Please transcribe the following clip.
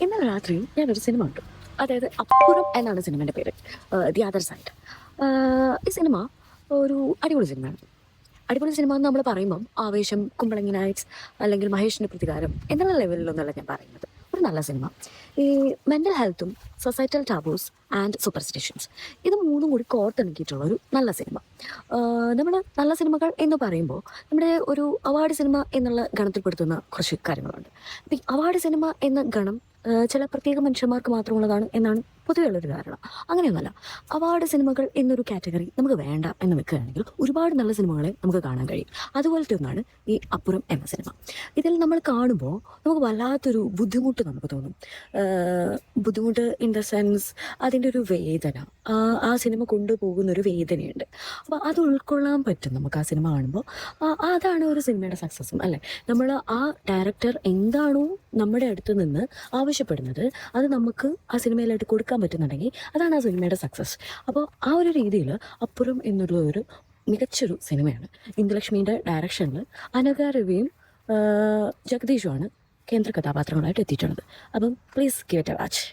ഇന്നലെ രാത്രി ഞാനൊരു സിനിമ കണ്ടു. അതായത് അപ്പുറം എന്നാണ് സിനിമേൻ്റെ പേര്. The other side. ഈ സിനിമ ഒരു അടിപൊളി സിനിമയാണ്. അടിപൊളി സിനിമ എന്ന് നമ്മൾ പറയുമ്പം ആവേശം, കുമ്പളങ്ങി നൈറ്റ്സ് അല്ലെങ്കിൽ മഹേഷിൻ്റെ പ്രതികാരം എന്നുള്ള ലെവലിലൊന്നല്ല ഞാൻ പറയുന്നത്. ഒരു നല്ല സിനിമ. ഈ mental ഹെൽത്തും societal taboos and superstitions ഇത് മൂന്നും കൂടി കോർത്തിണക്കിയിട്ടുള്ള ഒരു നല്ല സിനിമ. നമ്മൾ നല്ല സിനിമകൾ എന്ന് പറയുമ്പോൾ നമ്മുടെ ഒരു അവാർഡ് സിനിമ എന്നുള്ള ഗണത്തിൽപ്പെടുത്തുന്ന കുറച്ച് കാര്യങ്ങളുണ്ട്. അപ്പം ഈ അവാർഡ് സിനിമ എന്ന ഗണം ചില പ്രത്യേക മനുഷ്യന്മാർക്ക് മാത്രമുള്ളതാണ് എന്നാണ് പൊതുവെയുള്ളൊരു ധാരണ. അങ്ങനെയൊന്നുമല്ല. അവാർഡ് സിനിമകൾ എന്നൊരു കാറ്റഗറി നമുക്ക് വേണ്ട എന്ന് വെക്കുകയാണെങ്കിൽ ഒരുപാട് നല്ല സിനിമകളെ നമുക്ക് കാണാൻ കഴിയും. അതുപോലത്തെ ഒന്നാണ് ഈ അപ്പുറം എന്ന സിനിമ. ഇതിൽ നമ്മൾ കാണുമ്പോൾ നമുക്ക് വല്ലാത്തൊരു ബുദ്ധിമുട്ട് നമുക്ക് തോന്നും. ബുദ്ധിമുട്ട് ഇൻ ദ സെൻസ് അതിൻ്റെ ഒരു വേദന, ആ സിനിമ കൊണ്ടുപോകുന്നൊരു വേദനയുണ്ട്. അപ്പോൾ അത് ഉൾക്കൊള്ളാൻ പറ്റും നമുക്ക് ആ സിനിമ കാണുമ്പോൾ. അതാണ് ഒരു സിനിമയുടെ സക്സസ്സും അല്ലേ. നമ്മൾ ആ ഡയറക്ടർ എന്താണോ നമ്മുടെ അടുത്ത് നിന്ന് ആവശ്യപ്പെടുന്നത് അത് നമുക്ക് ആ സിനിമയിലായിട്ട് കൊടുക്കാൻ പറ്റുന്നുണ്ടെങ്കിൽ അതാണ് ആ സിനിമയുടെ സക്സസ്. അപ്പോൾ ആ ഒരു രീതിയിൽ അപ്പുറം എന്നുള്ള ഒരു മികച്ചൊരു സിനിമയാണ്. ഇന്ദുലക്ഷ്മിയുടെ ഡയറക്ഷനിൽ അനഘ രവിയും ജഗദീഷുമാണ് കേന്ദ്ര കഥാപാത്രങ്ങളായിട്ട് എത്തിയിട്ടുള്ളത്. അപ്പം please give it A watch.